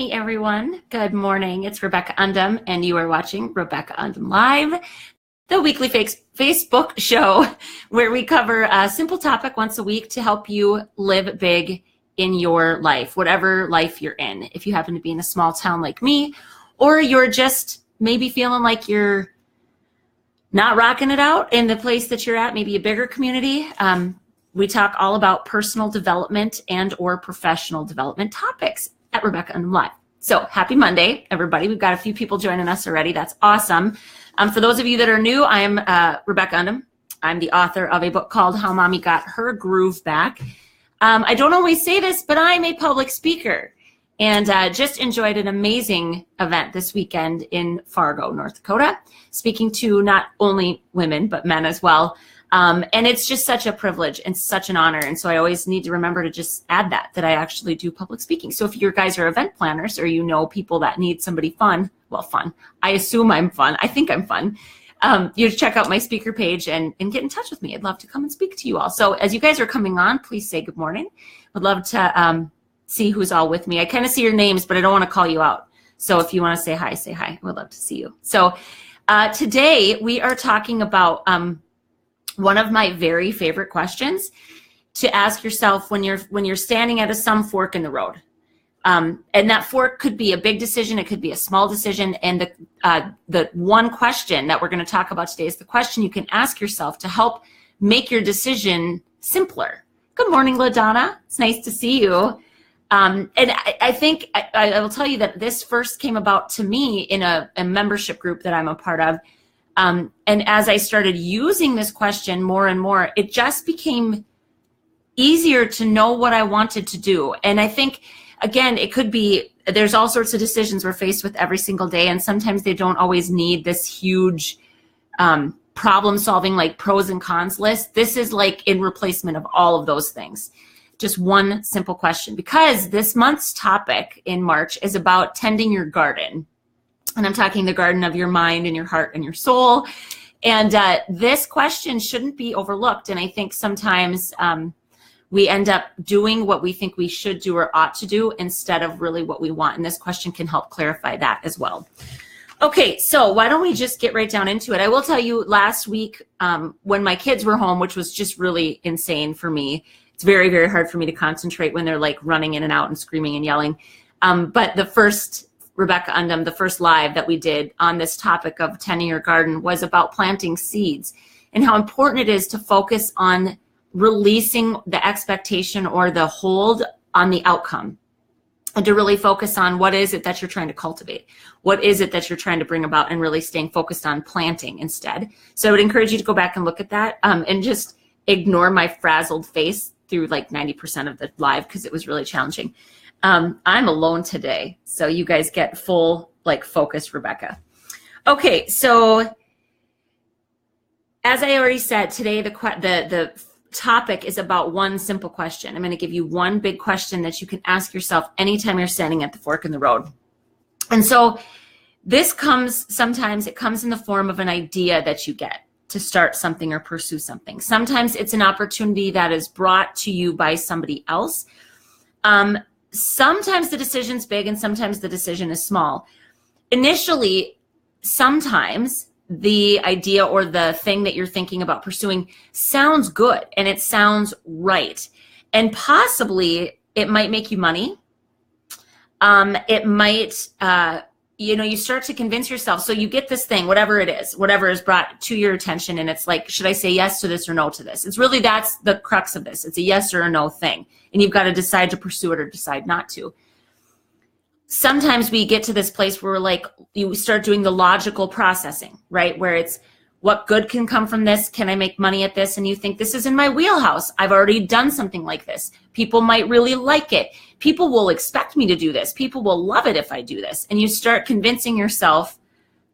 Hey everyone, good morning. It's Rebecca Undem, and you are watching Rebecca Undem Live, the weekly Facebook show where we cover a simple topic once a week to help you live big in your life, whatever life you're in. If you happen to be in a small town like me, or you're just maybe feeling like you're not rocking it out in the place that you're at, maybe a bigger community, we talk all about personal development and or professional development topics at Rebecca Undem Live. So happy Monday, everybody. We've got a few people joining us already. That's awesome. For those of you that are new, I'm Rebecca Undem. I'm the author of a book called How Mommy Got Her Groove Back. I don't always say this, but I'm a public speaker and just enjoyed an amazing event this weekend in Fargo, North Dakota, speaking to not only women, but men as well. And it's just such a privilege and such an honor. And so I always need to remember to just add that I actually do public speaking. So if you guys are event planners or you know people that need somebody fun, I assume I'm fun. I think I'm fun. You check out my speaker page and get in touch with me. I'd love to come and speak to you all. So as you guys are coming on, please say good morning. I'd love to see who's all with me. I kind of see your names, but I don't want to call you out. So if you want to say hi, say hi. I would love to see you. So today we are talking about one of my very favorite questions to ask yourself when you're standing at some fork in the road. And that fork could be a big decision. It could be a small decision. And the one question that we're going to talk about today is the question you can ask yourself to help make your decision simpler. Good morning, LaDonna. It's nice to see you. And I think I will tell you that this first came about to me in a membership group that I'm a part of. And as I started using this question more and more, it just became easier to know what I wanted to do. And I think, again, it could be, there's all sorts of decisions we're faced with every single day. And sometimes they don't always need this huge problem solving, like pros and cons list. This is like in replacement of all of those things. Just one simple question, because this month's topic in March is about tending your garden. And I'm talking the garden of your mind and your heart and your soul. And this question shouldn't be overlooked. And I think sometimes we end up doing what we think we should do or ought to do instead of really what we want. And this question can help clarify that as well. Okay, so why don't we just get right down into it? I will tell you, last week when my kids were home, which was just really insane for me, it's very, very hard for me to concentrate when they're like running in and out and screaming and yelling. But the first Rebecca Undem, the first live that we did on this topic of tending your garden was about planting seeds and how important it is to focus on releasing the expectation or the hold on the outcome and to really focus on what is it that you're trying to cultivate? What is it that you're trying to bring about and really staying focused on planting instead? So I would encourage you to go back and look at that and just ignore my frazzled face through like 90% of the live because it was really challenging. I'm alone today, so you guys get full like focus, Rebecca. Okay, so as I already said, today the topic is about one simple question. I'm going to give you one big question that you can ask yourself anytime you're standing at the fork in the road. And so this sometimes it comes in the form of an idea that you get to start something or pursue something. Sometimes it's an opportunity that is brought to you by somebody else. Sometimes the decision's big and sometimes the decision is small. Initially, sometimes the idea or the thing that you're thinking about pursuing sounds good and it sounds right. And possibly it might make you money. It might, you start to convince yourself. So you get this thing, whatever it is, whatever is brought to your attention. And it's like, should I say yes to this or no to this? It's really, that's the crux of this. It's a yes or a no thing. And you've got to decide to pursue it or decide not to. Sometimes we get to this place where we're like, you start doing the logical processing, right? Where it's what good can come from this? Can I make money at this? And you think this is in my wheelhouse. I've already done something like this. People might really like it. People will expect me to do this. People will love it if I do this. And you start convincing yourself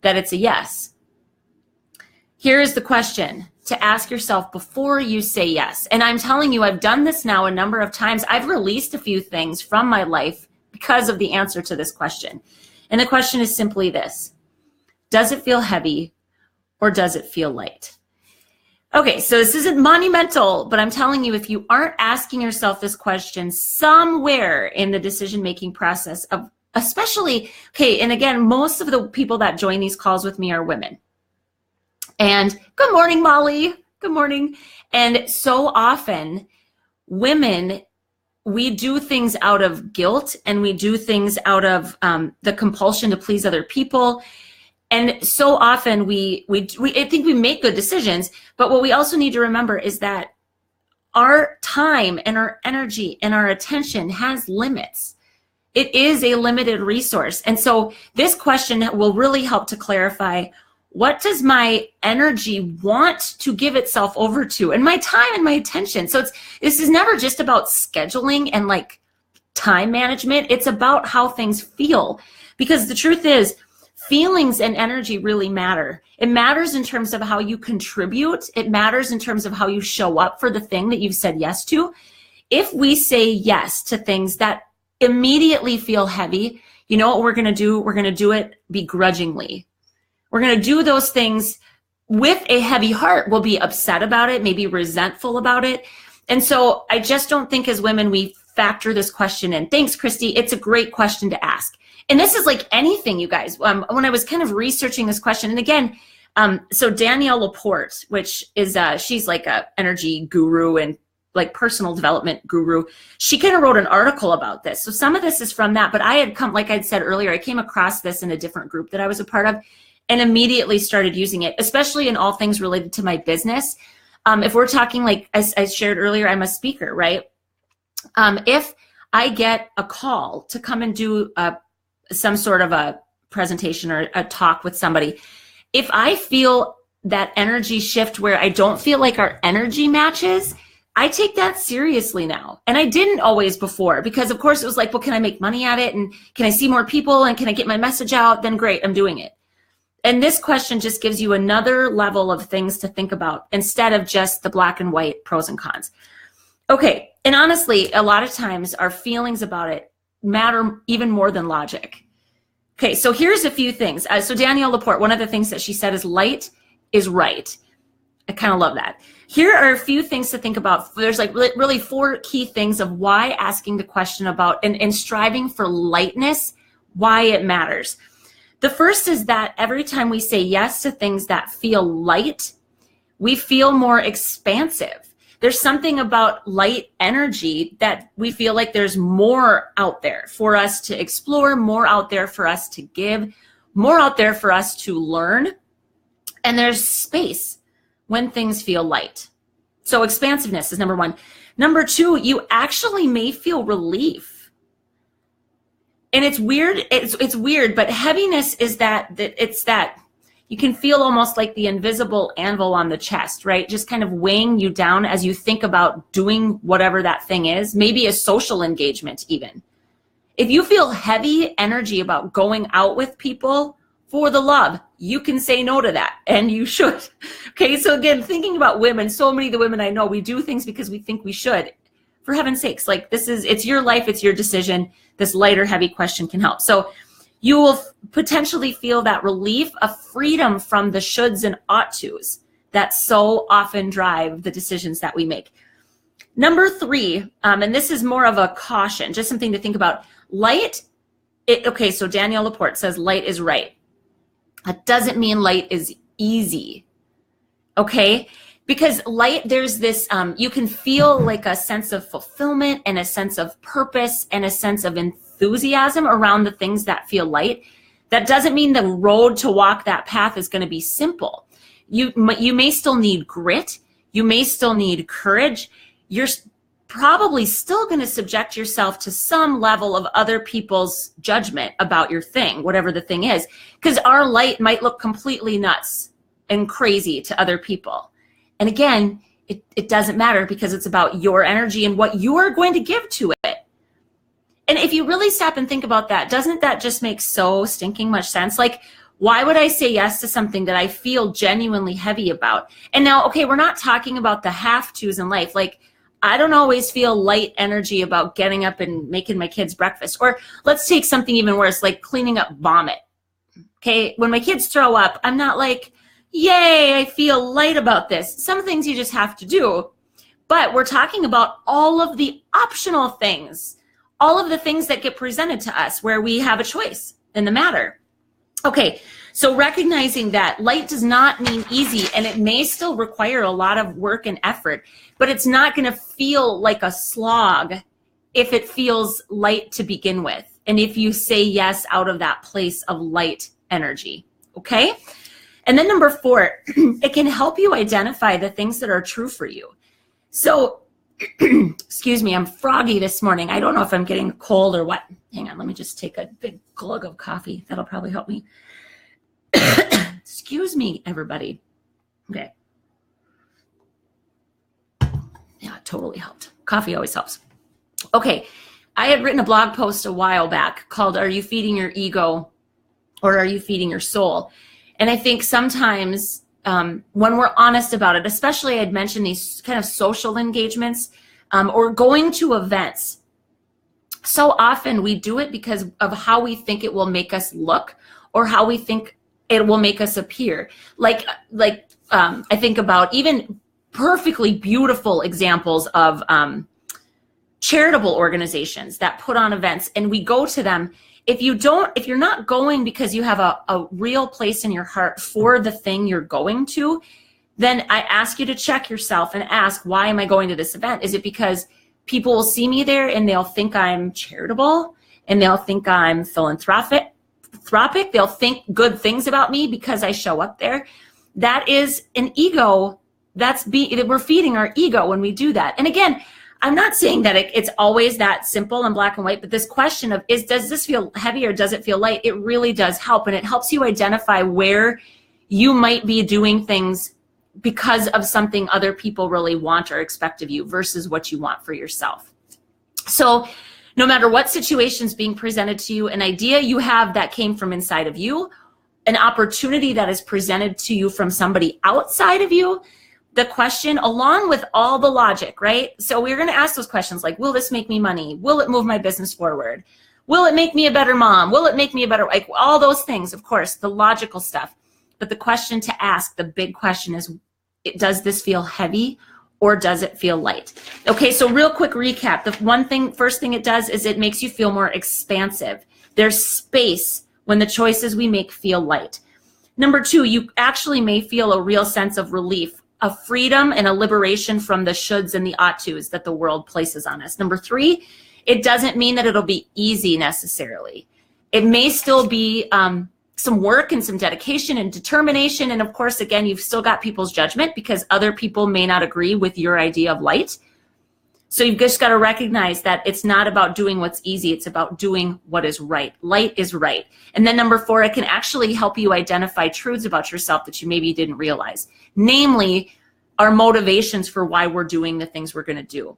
that it's a yes. Here is the question to ask yourself before you say yes. And I'm telling you, I've done this now a number of times. I've released a few things from my life because of the answer to this question. And the question is simply this: does it feel heavy or does it feel light? Okay, so this isn't monumental, but I'm telling you, if you aren't asking yourself this question somewhere in the decision-making process of especially, okay, and again, most of the people that join these calls with me are women. And good morning, Molly. Good morning. And so often women, we do things out of guilt, and we do things out of the compulsion to please other people. And so often I think we make good decisions, but what we also need to remember is that our time and our energy and our attention has limits. It is a limited resource. And so this question will really help to clarify, what does my energy want to give itself over to, and my time and my attention? So this is never just about scheduling and like time management. It's about how things feel, because the truth is, feelings and energy really matter. It matters in terms of how you contribute. It matters in terms of how you show up for the thing that you've said yes to. If we say yes to things that immediately feel heavy, you know what we're going to do? We're going to do it begrudgingly. We're going to do those things with a heavy heart. We'll be upset about it, maybe resentful about it. And so I just don't think as women, we factor this question in. Thanks, Christy. It's a great question to ask. And this is like anything, you guys. When I was kind of researching this question, and again, so Danielle Laporte, which is, she's like a energy guru and like personal development guru. She kind of wrote an article about this. So some of this is from that, but I had come, like I'd said earlier, I came across this in a different group that I was a part of and immediately started using it, especially in all things related to my business. If we're talking, like as I shared earlier, I'm a speaker, right? If I get a call to come and do some sort of a presentation or a talk with somebody, if I feel that energy shift where I don't feel like our energy matches, I take that seriously now. And I didn't always before, because of course it was like, well, can I make money at it? And can I see more people? And can I get my message out? Then great, I'm doing it. And this question just gives you another level of things to think about instead of just the black and white pros and cons. Okay, and honestly, a lot of times our feelings about it matter even more than logic. Okay, so here's a few things. So Danielle Laporte, one of the things that she said is light is right. I kind of love that. Here are a few things to think about. There's like really 4 key things of why asking the question about and striving for lightness, why it matters. The first is that every time we say yes to things that feel light, we feel more expansive. There's something about light energy that we feel like there's more out there for us to explore, more out there for us to give, more out there for us to learn. And there's space when things feel light. So expansiveness is number 1. Number 2, you actually may feel relief. And it's weird, it's weird, but heaviness is that you can feel almost like the invisible anvil on the chest, right? Just kind of weighing you down as you think about doing whatever that thing is, maybe a social engagement even. If you feel heavy energy about going out with people for the love, you can say no to that, and you should. Okay, so again, thinking about women, so many of the women I know, we do things because we think we should. For heaven's sakes, like it's your life, it's your decision. This light or heavy question can help. So you will potentially feel that relief of freedom from the shoulds and ought tos that so often drive the decisions that we make. Number 3, and this is more of a caution, just something to think about. Light, okay, so Danielle Laporte says light is right. That doesn't mean light is easy, okay? Because light, there's this, you can feel like a sense of fulfillment and a sense of purpose and a sense of enthusiasm around the things that feel light. That doesn't mean the road to walk that path is going to be simple. You may still need grit. You may still need courage. You're probably still going to subject yourself to some level of other people's judgment about your thing, whatever the thing is, because our light might look completely nuts and crazy to other people. And again, it doesn't matter, because it's about your energy and what you are going to give to it. And if you really stop and think about that, doesn't that just make so stinking much sense? Like, why would I say yes to something that I feel genuinely heavy about? And now, okay, we're not talking about the have-tos in life. Like, I don't always feel light energy about getting up and making my kids breakfast. Or let's take something even worse, like cleaning up vomit. Okay, when my kids throw up, I'm not like, yay, I feel light about this. Some things you just have to do. But we're talking about all of the optional things, all of the things that get presented to us where we have a choice in the matter. Okay, so recognizing that light does not mean easy, and it may still require a lot of work and effort, but it's not going to feel like a slog if it feels light to begin with, and if you say yes out of that place of light energy, okay? And then number 4, it can help you identify the things that are true for you. So, excuse me, I'm froggy this morning. I don't know if I'm getting a cold or what. Hang on, let me just take a big glug of coffee. That'll probably help me. Excuse me, everybody. Okay. Yeah, it totally helped. Coffee always helps. Okay, I had written a blog post a while back called, "Are you feeding your ego or are you feeding your soul?" And I think sometimes when we're honest about it, especially I'd mentioned these kind of social engagements or going to events, so often we do it because of how we think it will make us look or how we think it will make us appear. Like I think about even perfectly beautiful examples of charitable organizations that put on events, and we go to them. If you're not going because you have a real place in your heart for the thing you're going to, then I ask you to check yourself and ask, why am I going to this event? Is it because people will see me there and they'll think I'm charitable and they'll think I'm philanthropic? They'll think good things about me because I show up there. That is an ego. We're feeding our ego when we do that. And again, I'm not saying that it's always that simple and black and white, but this question of does this feel heavy or does it feel light? It really does help. And it helps you identify where you might be doing things because of something other people really want or expect of you versus what you want for yourself. So no matter what situation's being presented to you, an idea you have that came from inside of you, an opportunity that is presented to you from somebody outside of you, the question, along with all the logic, right? So we're going to ask those questions like, will this make me money? Will it move my business forward? Will it make me a better mom? Will it make me a better, like all those things, of course, the logical stuff. But the question to ask, the big question is, does this feel heavy or does it feel light? Okay, so real quick recap. The first thing it does is it makes you feel more expansive. There's space when the choices we make feel light. Number 2, you actually may feel a real sense of relief, a freedom and a liberation from the shoulds and the ought tos that the world places on us. Number 3, it doesn't mean that it'll be easy necessarily. It may still be some work and some dedication and determination. And of course, again, you've still got people's judgment because other people may not agree with your idea of light. So you've just got to recognize that it's not about doing what's easy. It's about doing what is right. Light is right. And then number 4, it can actually help you identify truths about yourself that you maybe didn't realize. Namely, our motivations for why we're doing the things we're going to do.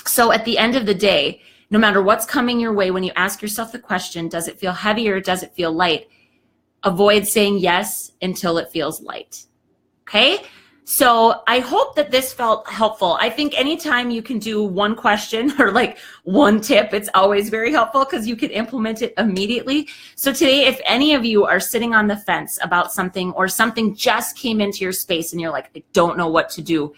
So at the end of the day, no matter what's coming your way, when you ask yourself the question, does it feel heavy or does it feel light? Avoid saying yes until it feels light. Okay? So I hope that this felt helpful. I think anytime you can do one question or like one tip, it's always very helpful because you can implement it immediately. So today, if any of you are sitting on the fence about something or something just came into your space and you're like, I don't know what to do,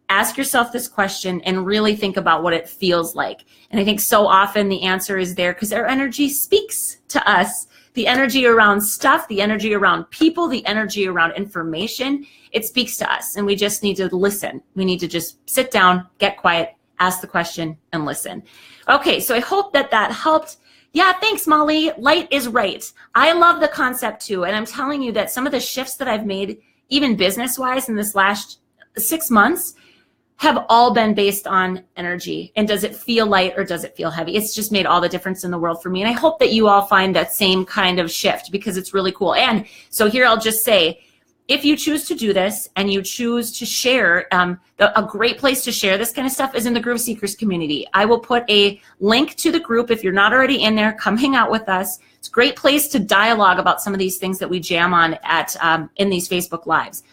ask yourself this question and really think about what it feels like. And I think so often the answer is there because our energy speaks to us. The energy around stuff, the energy around people, the energy around information, it speaks to us and we just need to listen. We need to just sit down, get quiet, ask the question and listen. Okay, so I hope that helped. Yeah, thanks, Molly. Light is right. I love the concept too. And I'm telling you that some of the shifts that I've made, even business-wise in this last 6 months, have all been based on energy. And does it feel light or does it feel heavy? It's just made all the difference in the world for me. And I hope that you all find that same kind of shift because it's really cool. And so here I'll just say, if you choose to do this and you choose to share, a great place to share this kind of stuff is in the Groove Seekers community. I will put a link to the group. If you're not already in there, come hang out with us. It's a great place to dialogue about some of these things that we jam on in these Facebook Lives.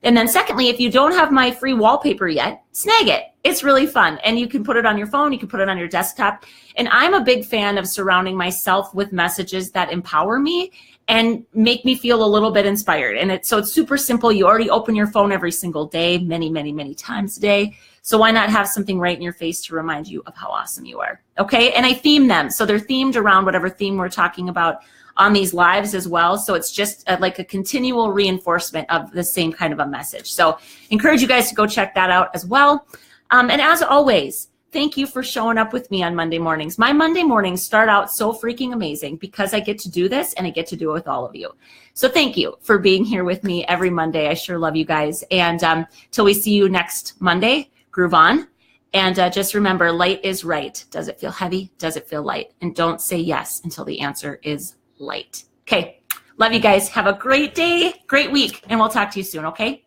And then secondly, if you don't have my free wallpaper yet, snag it. It's really fun. And you can put it on your phone. You can put it on your desktop. And I'm a big fan of surrounding myself with messages that empower me and make me feel a little bit inspired. And so it's super simple. You already open your phone every single day, many, many, many times a day. So why not have something right in your face to remind you of how awesome you are? Okay, and I theme them. So they're themed around whatever theme we're talking about on these lives as well. So it's just like a continual reinforcement of the same kind of a message. So encourage you guys to go check that out as well. And as always, thank you for showing up with me on Monday mornings. My Monday mornings start out so freaking amazing because I get to do this and I get to do it with all of you. So thank you for being here with me every Monday. I sure love you guys. And till we see you next Monday, groove on. And just remember, light is right. Does it feel heavy? Does it feel light? And don't say yes until the answer is light. Okay. Love you guys. Have a great day, great week, and we'll talk to you soon, okay?